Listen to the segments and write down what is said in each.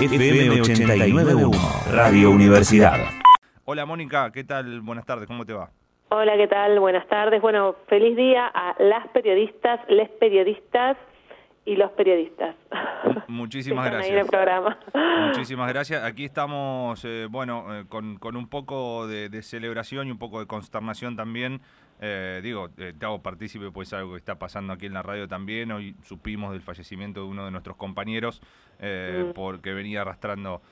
FM 89.1, Radio Universidad. Hola Mónica, ¿qué tal? Buenas tardes, ¿cómo te va? Hola, ¿qué tal? Buenas tardes. Bueno, feliz día a las periodistas, les periodistas y los periodistas. Muchísimas Están gracias. ahí en el programa. Muchísimas gracias. Aquí estamos, con un poco de celebración y un poco de consternación también. Te hago partícipe, pues algo que está pasando aquí en la radio también. Hoy supimos del fallecimiento de uno de nuestros compañeros porque venía arrastrando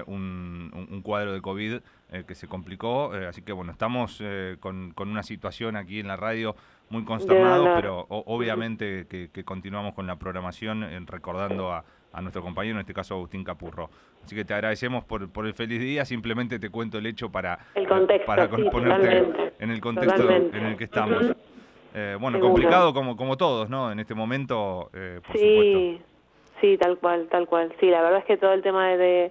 un cuadro de COVID que se complicó. Así que bueno, estamos con una situación aquí en la radio muy consternados, pero obviamente que continuamos con la programación recordando a nuestro compañero, en este caso Agustín Capurro. Así que te agradecemos por el feliz día. Simplemente te cuento el hecho para ponerte totalmente, en el contexto en el que estamos. Complicado como todos, ¿no? En este momento, por supuesto. Sí, tal cual. Sí, la verdad es que todo el tema de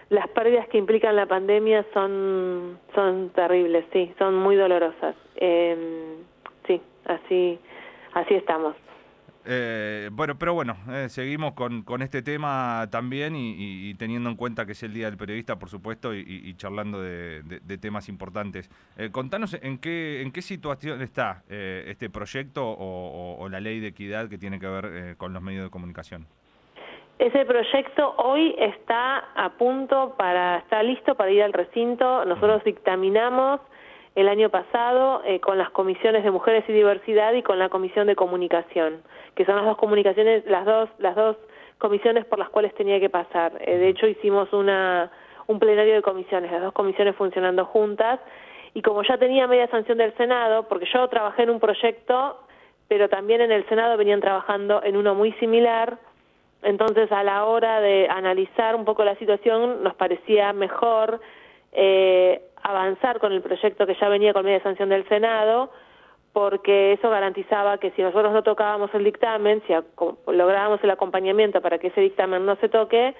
las pérdidas que implican la pandemia son terribles, sí, son muy dolorosas. Sí, así estamos. Seguimos con este tema también y teniendo en cuenta que es el Día del Periodista, por supuesto, y charlando de temas importantes. Contanos en qué situación está este proyecto o la ley de equidad que tiene que ver con los medios de comunicación. Ese proyecto hoy está está listo para ir al recinto. Nosotros dictaminamos el año pasado con las comisiones de Mujeres y Diversidad y con la Comisión de Comunicación, que son las dos comisiones por las cuales tenía que pasar. De hecho, hicimos un plenario de comisiones, las dos comisiones funcionando juntas, y como ya tenía media sanción del Senado, porque yo trabajé en un proyecto, pero también en el Senado venían trabajando en uno muy similar. Entonces, a la hora de analizar un poco la situación, nos parecía mejor avanzar con el proyecto que ya venía con media sanción del Senado, porque eso garantizaba que si nosotros no tocábamos el dictamen, si lográbamos el acompañamiento para que ese dictamen no se toque,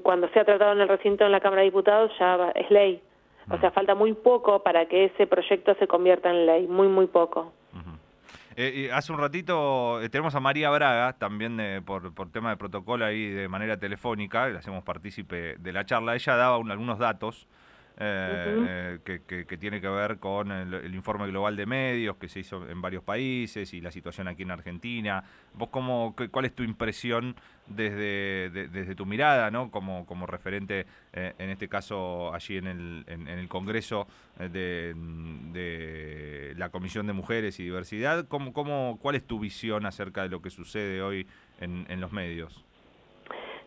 cuando sea tratado en el recinto en la Cámara de Diputados ya es ley. O sea, falta muy poco para que ese proyecto se convierta en ley, muy poco. Hace un ratito tenemos a María Braga, también por tema de protocolo ahí de manera telefónica, le hacemos partícipe de la charla. Ella daba algunos datos que tiene que ver con el informe global de medios que se hizo en varios países y la situación aquí en Argentina. ¿Vos cuál es tu impresión desde tu mirada, ¿no? como referente, en este caso allí en el Congreso de la Comisión de Mujeres y Diversidad? ¿Cuál es tu visión acerca de lo que sucede hoy en los medios?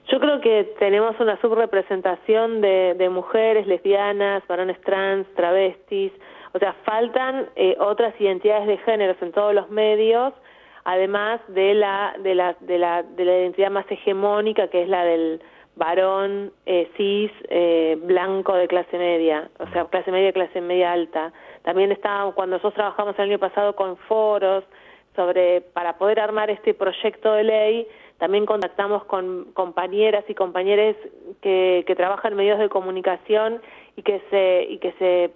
Yo creo que tenemos una subrepresentación de mujeres, lesbianas, varones trans, travestis. O sea, faltan otras identidades de géneros en todos los medios, además de la identidad más hegemónica, que es la del varón cis, blanco de clase media, o sea, clase media alta. También cuando nosotros trabajamos el año pasado con foros para poder armar este proyecto de ley, también contactamos con compañeras y compañeros que trabajan en medios de comunicación y que se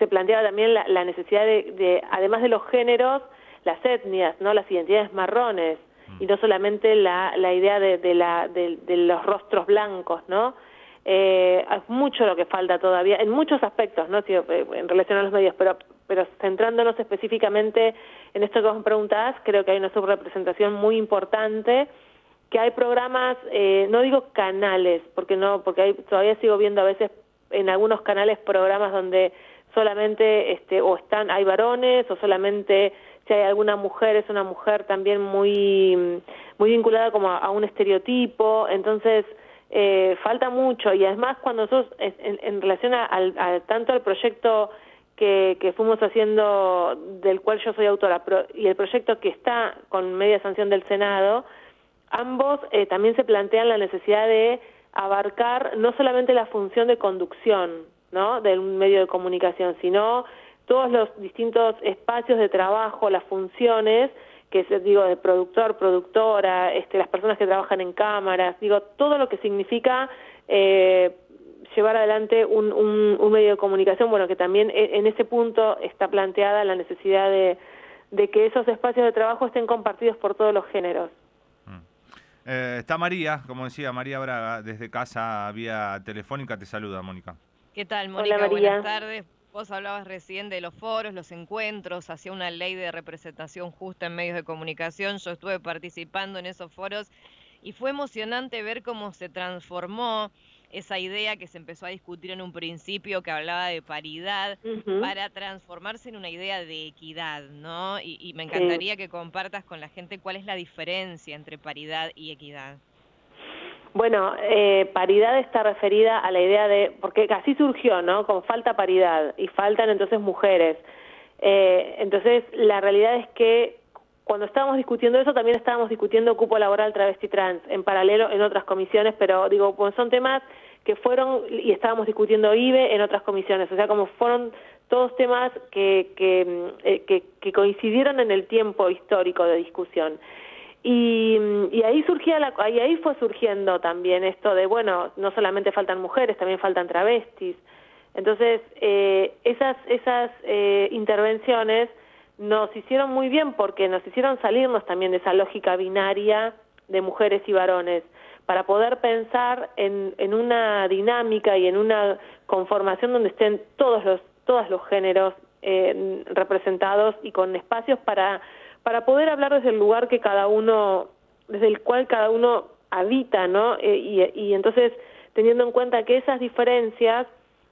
planteaba también la necesidad de, además de los géneros, las etnias, ¿no? Las identidades marrones, y no solamente la idea de los rostros blancos, ¿no? Es mucho lo que falta todavía, en muchos aspectos, ¿no? En relación a los medios, pero centrándonos específicamente en esto que vos me preguntás, creo que hay una subrepresentación muy importante, que hay programas, no digo canales, porque todavía sigo viendo a veces en algunos canales programas donde solamente hay varones, o solamente si hay alguna mujer, es una mujer también muy vinculada como a un estereotipo. Entonces falta mucho, y además cuando nosotros en relación tanto al proyecto que fuimos haciendo, del cual yo soy autora, y el proyecto que está con media sanción del Senado, ambos también se plantean la necesidad de abarcar no solamente la función de conducción, ¿no?, de un medio de comunicación, sino todos los distintos espacios de trabajo, las funciones, de productor, productora, las personas que trabajan en cámaras, todo lo que significa llevar adelante un medio de comunicación, bueno, que también en ese punto está planteada la necesidad de que esos espacios de trabajo estén compartidos por todos los géneros. Está María, como decía, María Braga, desde casa vía telefónica. Te saluda, Mónica. ¿Qué tal, Mónica? Hola, María. Buenas tardes. Vos hablabas recién de los foros, los encuentros, hacia una ley de representación justa en medios de comunicación. Yo estuve participando en esos foros y fue emocionante ver cómo se transformó esa idea que se empezó a discutir en un principio, que hablaba de paridad, para transformarse en una idea de equidad, ¿no? Y me encantaría que compartas con la gente cuál es la diferencia entre paridad y equidad. Bueno, paridad está referida a la idea de, porque así surgió, ¿no? Como falta paridad y faltan entonces mujeres. Entonces, la realidad es que cuando estábamos discutiendo eso, también estábamos discutiendo cupo laboral travesti trans, en paralelo en otras comisiones, pero digo, pues son temas que fueron, y estábamos discutiendo IBE en otras comisiones, o sea, como fueron todos temas que coincidieron en el tiempo histórico de discusión. Y ahí ahí fue surgiendo también esto de, bueno, no solamente faltan mujeres, también faltan travestis. Entonces, esas intervenciones nos hicieron muy bien porque nos hicieron salirnos también de esa lógica binaria de mujeres y varones, para poder pensar en una dinámica y en una conformación donde estén todos los géneros representados y con espacios para poder hablar desde el lugar que desde el cual cada uno habita, ¿no? Y entonces, teniendo en cuenta que esas diferencias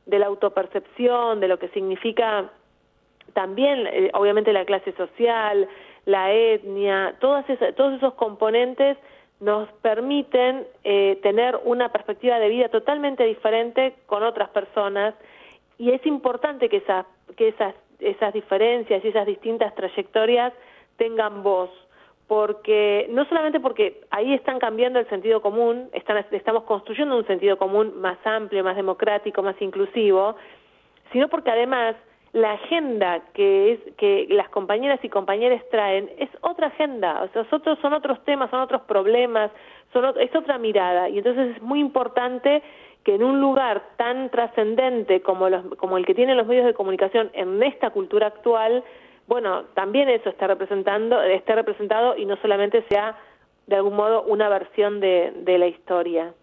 de la autopercepción, de lo que significa también, obviamente, la clase social, la etnia, todos esos componentes nos permiten tener una perspectiva de vida totalmente diferente con otras personas, y es importante que esas diferencias y esas distintas trayectorias tengan voz, porque no solamente porque ahí están cambiando el sentido común, estamos construyendo un sentido común más amplio, más democrático, más inclusivo, sino porque además la agenda que las compañeras y compañeros traen es otra agenda, o sea, son otros temas, son otros problemas, es otra mirada, y entonces es muy importante que en un lugar tan trascendente como el que tienen los medios de comunicación en esta cultura actual, bueno, también eso esté representado y no solamente sea de algún modo una versión de la historia.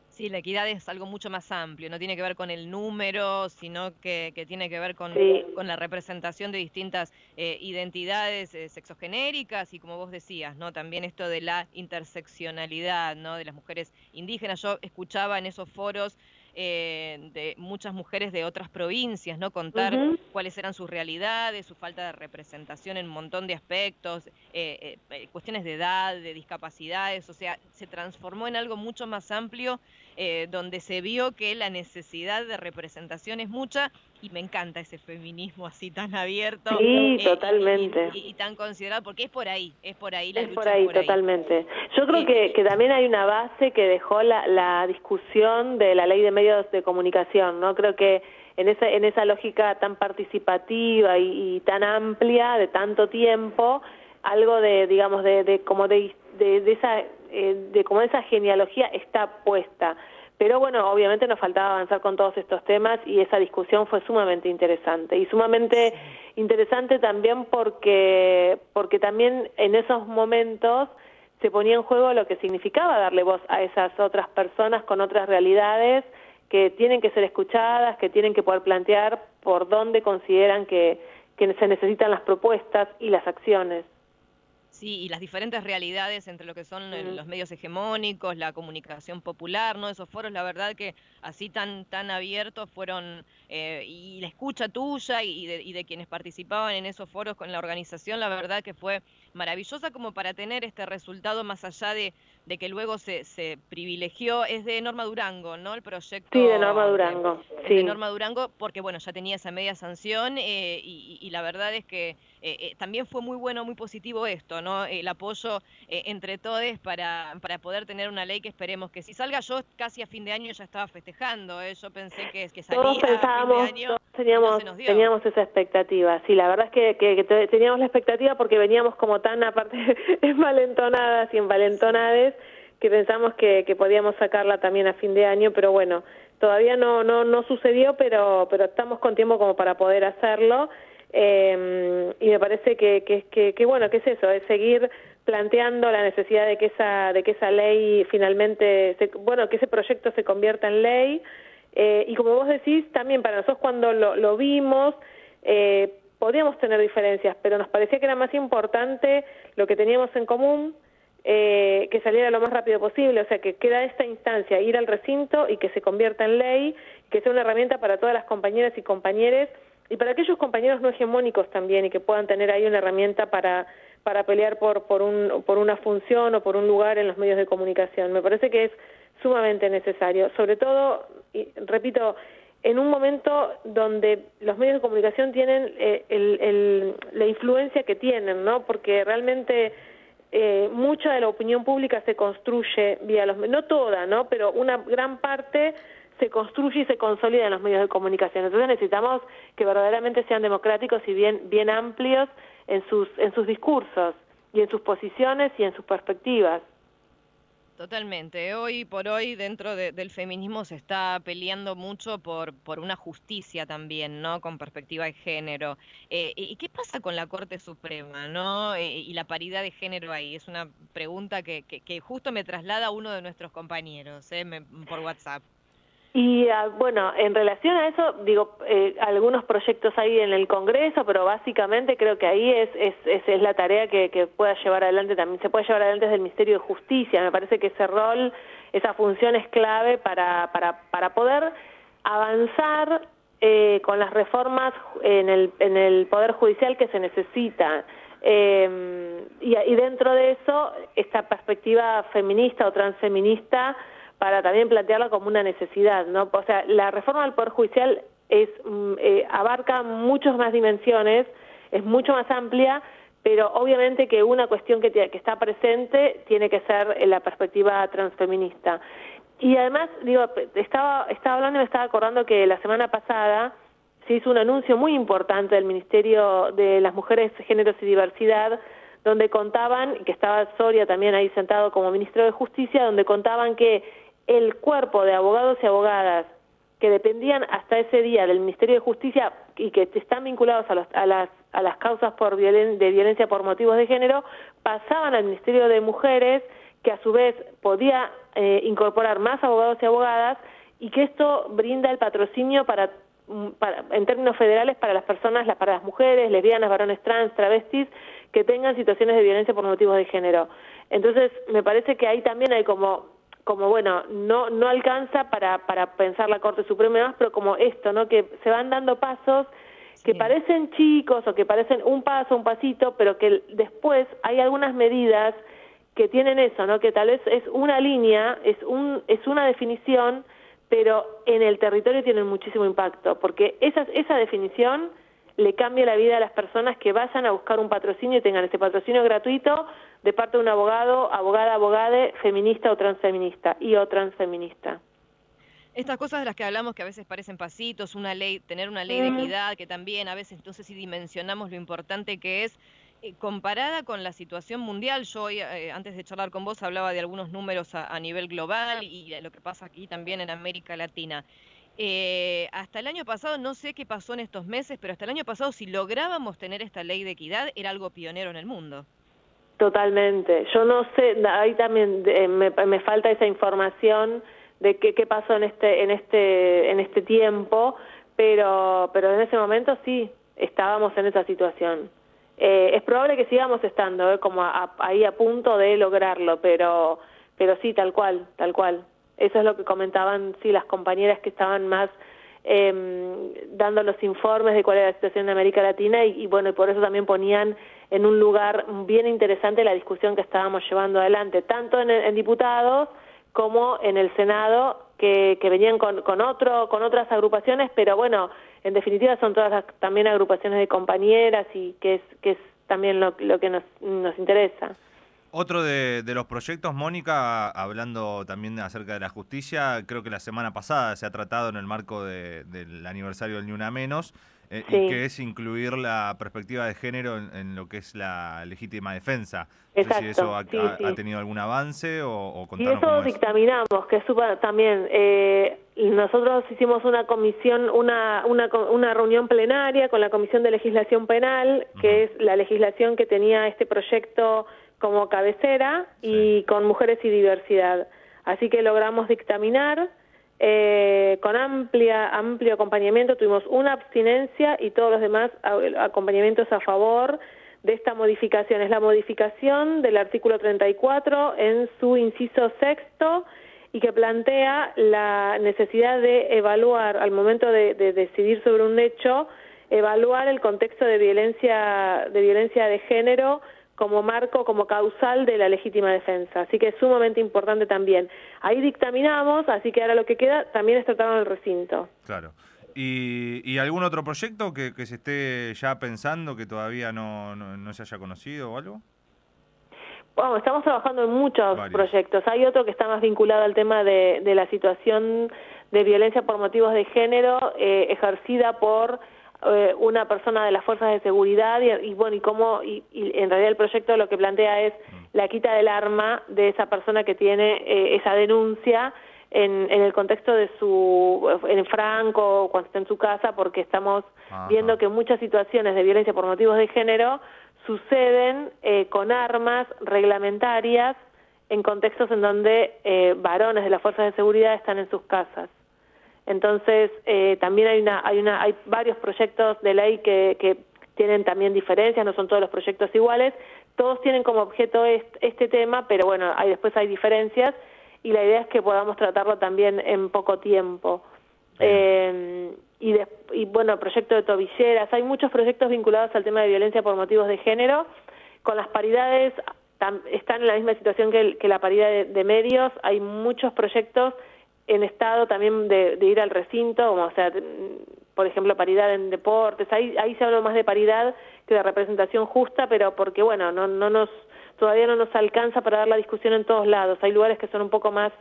Sí, la equidad es algo mucho más amplio, no tiene que ver con el número, sino que tiene que ver con la representación de distintas identidades sexogenéricas y, como vos decías, ¿no? También esto de la interseccionalidad, ¿no? De las mujeres indígenas. Yo escuchaba en esos foros de muchas mujeres de otras provincias, ¿no? Contar cuáles eran sus realidades, su falta de representación en un montón de aspectos, cuestiones de edad, de discapacidades, o sea, se transformó en algo mucho más amplio, donde se vio que la necesidad de representación es mucha, y me encanta ese feminismo así tan abierto. Sí, totalmente. Y tan considerado, porque es por ahí la lucha. Es por ahí, totalmente. Yo creo que también hay una base que dejó la discusión de la ley de medios de comunicación, ¿no? Creo que en esa lógica tan participativa y tan amplia, de tanto tiempo, algo de esa genealogía está puesta. Pero bueno, obviamente nos faltaba avanzar con todos estos temas, y esa discusión fue sumamente interesante. Y sumamente interesante también porque también en esos momentos se ponía en juego lo que significaba darle voz a esas otras personas con otras realidades que tienen que ser escuchadas, que tienen que poder plantear por dónde consideran que se necesitan las propuestas y las acciones. Sí, y las diferentes realidades entre lo que son los medios hegemónicos, la comunicación popular, ¿no? Esos foros, la verdad que así tan abiertos fueron, y la escucha tuya y de quienes participaban en esos foros con la organización, la verdad que fue maravillosa como para tener este resultado, más allá de que luego se privilegió. Es de Norma Durango, ¿no? El proyecto. Sí, de Norma Durango. De Norma Durango, porque bueno, ya tenía esa media sanción, y la verdad es que también fue muy bueno, muy positivo esto, ¿no? El apoyo entre todos para poder tener una ley que esperemos que si salga. Yo casi a fin de año ya estaba festejando, yo pensé que salía todos pensábamos, a fin de año. Teníamos esa expectativa. Sí, la verdad es que teníamos la expectativa porque veníamos como tan, aparte, envalentonadas y envalentonades, que pensamos que podíamos sacarla también a fin de año, pero bueno, todavía no sucedió, pero estamos con tiempo como para poder hacerlo. Y me parece que bueno, que es eso, es seguir planteando la necesidad de que esa ley finalmente, que ese proyecto se convierta en ley. Y como vos decís, también para nosotros cuando lo vimos, podíamos tener diferencias, pero nos parecía que era más importante lo que teníamos en común, que saliera lo más rápido posible, o sea, que queda esta instancia, ir al recinto y que se convierta en ley, que sea una herramienta para todas las compañeras y compañeros, y para aquellos compañeros no hegemónicos también, y que puedan tener ahí una herramienta para pelear por una función o por un lugar en los medios de comunicación. Me parece que es sumamente necesario, sobre todo, y repito, en un momento donde los medios de comunicación tienen la influencia que tienen, ¿no? Porque realmente mucha de la opinión pública se construye vía los medios, no toda, ¿no? Pero una gran parte se construye y se consolida en los medios de comunicación. Entonces necesitamos que verdaderamente sean democráticos y bien amplios en sus discursos y en sus posiciones y en sus perspectivas. Totalmente. Hoy por hoy dentro del feminismo se está peleando mucho por una justicia también, ¿no? Con perspectiva de género. ¿Y qué pasa con la Corte Suprema, ¿no? Y la paridad de género ahí. Es una pregunta que justo me traslada uno de nuestros compañeros por WhatsApp. Y bueno, en relación a eso, digo, algunos proyectos hay en el Congreso, pero básicamente creo que ahí es la tarea que pueda llevar adelante, también se puede llevar adelante desde el Ministerio de Justicia. Me parece que ese rol, esa función es clave para poder avanzar con las reformas en el Poder Judicial que se necesita. Y dentro de eso, esta perspectiva feminista o transfeminista, para también plantearla como una necesidad, ¿no? O sea, la reforma del Poder Judicial abarca muchas más dimensiones, es mucho más amplia, pero obviamente que una cuestión que está presente tiene que ser la perspectiva transfeminista. Y además, digo, estaba hablando y me estaba acordando que la semana pasada se hizo un anuncio muy importante del Ministerio de las Mujeres, Géneros y Diversidad, donde contaban, que estaba Soria también ahí sentado como ministro de Justicia, donde contaban que el cuerpo de abogados y abogadas que dependían hasta ese día del Ministerio de Justicia y que están vinculados a las causas de violencia por motivos de género, pasaban al Ministerio de Mujeres, que a su vez podía incorporar más abogados y abogadas, y que esto brinda el patrocinio en términos federales para las personas, para las mujeres, lesbianas, varones trans, travestis, que tengan situaciones de violencia por motivos de género. Entonces, me parece que ahí también hay como bueno, no alcanza para pensar la Corte Suprema y demás, pero como esto, ¿no? Que se van dando pasos que parecen chicos o que parecen un paso, un pasito, pero que después hay algunas medidas que tienen eso, ¿no? Que tal vez es una línea, es una definición, pero en el territorio tienen muchísimo impacto, porque esa definición le cambia la vida a las personas que vayan a buscar un patrocinio y tengan ese patrocinio gratuito de parte de un abogado, abogada, abogade, feminista o transfeminista, transfeminista. Estas cosas de las que hablamos que a veces parecen pasitos, tener una ley de equidad, que también a veces entonces sí dimensionamos lo importante que es, comparada con la situación mundial. Yo hoy, antes de charlar con vos, hablaba de algunos números a nivel global y de lo que pasa aquí también en América Latina. Hasta el año pasado, no sé qué pasó en estos meses, pero hasta el año pasado, si lográbamos tener esta ley de equidad, era algo pionero en el mundo. Totalmente. Yo no sé, ahí también me falta esa información de qué pasó en este tiempo, pero en ese momento sí estábamos en esa situación. Es probable que sigamos estando, como ahí a punto de lograrlo, pero sí, tal cual. Eso es lo que comentaban, sí, las compañeras que estaban más dando los informes de cuál era la situación en América Latina y bueno, y por eso también ponían en un lugar bien interesante la discusión que estábamos llevando adelante, tanto en diputados como en el Senado, que venían con otras agrupaciones, pero bueno, en definitiva son todas también agrupaciones de compañeras y que es también lo que nos interesa. Otro de los proyectos, Mónica, hablando también acerca de la justicia, creo que la semana pasada se ha tratado en el marco del aniversario del Ni Una Menos, sí. Y que es incluir la perspectiva de género en lo que es la legítima defensa. Exacto, no sé si eso ha tenido algún avance o contarnos cómo es. Y eso dictaminamos, que es súper también. Nosotros hicimos una comisión, una reunión plenaria con la Comisión de Legislación Penal, que es la legislación que tenía este proyecto como cabecera y con mujeres y diversidad. Así que logramos dictaminar con amplio acompañamiento. Tuvimos una abstinencia y todos los demás acompañamientos a favor de esta modificación. Es la modificación del artículo 34 en su inciso sexto y que plantea la necesidad de evaluar, al momento de decidir sobre un hecho, evaluar el contexto de violencia de género como marco, como causal de la legítima defensa. Así que es sumamente importante también. Ahí dictaminamos, así que ahora lo que queda también es tratarlo en el recinto. Claro. ¿Y algún otro proyecto que se esté ya pensando que todavía no se haya conocido o algo? Bueno, estamos trabajando en muchos proyectos. Hay otro que está más vinculado al tema de la situación de violencia por motivos de género ejercida por una persona de las fuerzas de seguridad y en realidad el proyecto lo que plantea es la quita del arma de esa persona que tiene esa denuncia en el contexto de en Franco, cuando está en su casa, porque estamos viendo que muchas situaciones de violencia por motivos de género suceden con armas reglamentarias en contextos en donde varones de las fuerzas de seguridad están en sus casas. Entonces, también hay varios proyectos de ley que tienen también diferencias, no son todos los proyectos iguales, todos tienen como objeto este tema, pero bueno, después hay diferencias y la idea es que podamos tratarlo también en poco tiempo. Y bueno, proyecto de tobilleras, hay muchos proyectos vinculados al tema de violencia por motivos de género. Con las paridades están en la misma situación que la paridad de medios, hay muchos proyectos en estado también de ir al recinto, como, o sea, por ejemplo, paridad en deportes, ahí se habla más de paridad que de representación justa, pero porque, bueno, todavía no nos alcanza para dar la discusión en todos lados, hay lugares que son un poco más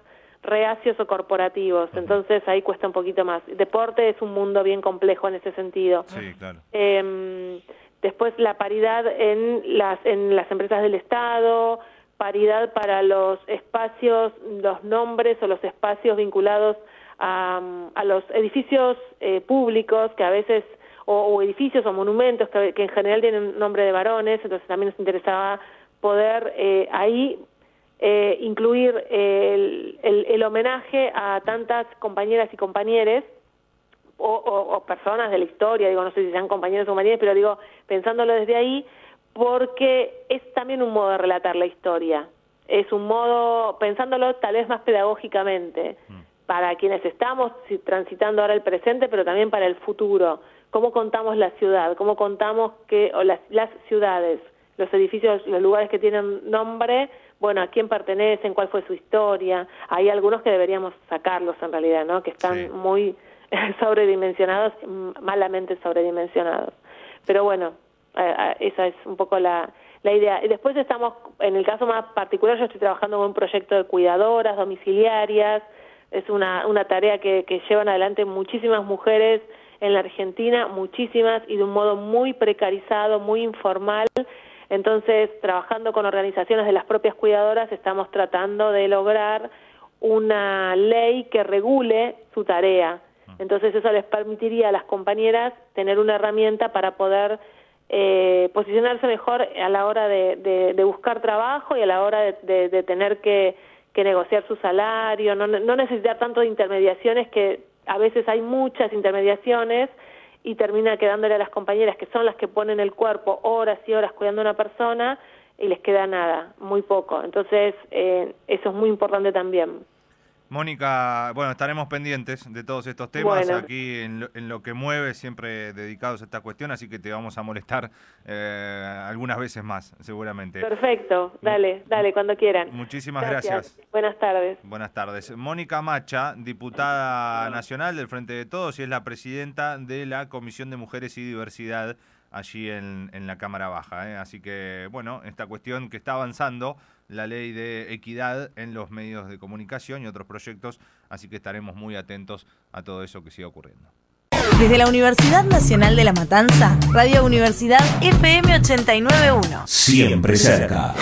reacios o corporativos, entonces ahí cuesta un poquito más. Deporte es un mundo bien complejo en ese sentido. Sí, claro. Después la paridad en las empresas del Estado, paridad para los espacios, los nombres o los espacios vinculados a los edificios públicos que a veces, o edificios o monumentos que en general tienen nombre de varones, entonces también nos interesaba poder ahí incluir el homenaje a tantas compañeras y compañeros o personas de la historia, digo, no sé si sean compañeros o compañeras, pero digo, pensándolo desde ahí, porque es también un modo de relatar la historia, es un modo, pensándolo tal vez más pedagógicamente, para quienes estamos transitando ahora el presente, pero también para el futuro, cómo contamos la ciudad, cómo contamos las ciudades, los edificios, los lugares que tienen nombre, bueno, a quién pertenecen, cuál fue su historia. Hay algunos que deberíamos sacarlos en realidad, ¿no? Que están muy sobredimensionados, malamente sobredimensionados. Pero bueno, esa es un poco la idea. Y después estamos, en el caso más particular, yo estoy trabajando con un proyecto de cuidadoras domiciliarias. Es una tarea que llevan adelante muchísimas mujeres en la Argentina, muchísimas, y de un modo muy precarizado, muy informal. Entonces, trabajando con organizaciones de las propias cuidadoras, estamos tratando de lograr una ley que regule su tarea. Entonces, eso les permitiría a las compañeras tener una herramienta para poder posicionarse mejor a la hora de buscar trabajo y a la hora de tener que negociar su salario, no necesitar tanto de intermediaciones, que a veces hay muchas intermediaciones y termina quedándole a las compañeras, que son las que ponen el cuerpo horas y horas cuidando a una persona, y les queda nada, muy poco. Entonces, eso es muy importante también. Mónica, bueno, estaremos pendientes de todos estos temas, aquí en lo que mueve, siempre dedicados a esta cuestión, así que te vamos a molestar algunas veces más, seguramente. Perfecto, dale, cuando quieran. Muchísimas gracias. Buenas tardes. Buenas tardes. Mónica Macha, diputada nacional del Frente de Todos, y es la presidenta de la Comisión de Mujeres y Diversidad allí en la Cámara Baja, Así que, bueno, esta cuestión que está avanzando, la ley de equidad en los medios de comunicación y otros proyectos, así que estaremos muy atentos a todo eso que siga ocurriendo. Desde la Universidad Nacional de La Matanza, Radio Universidad FM 89.1. Siempre cerca.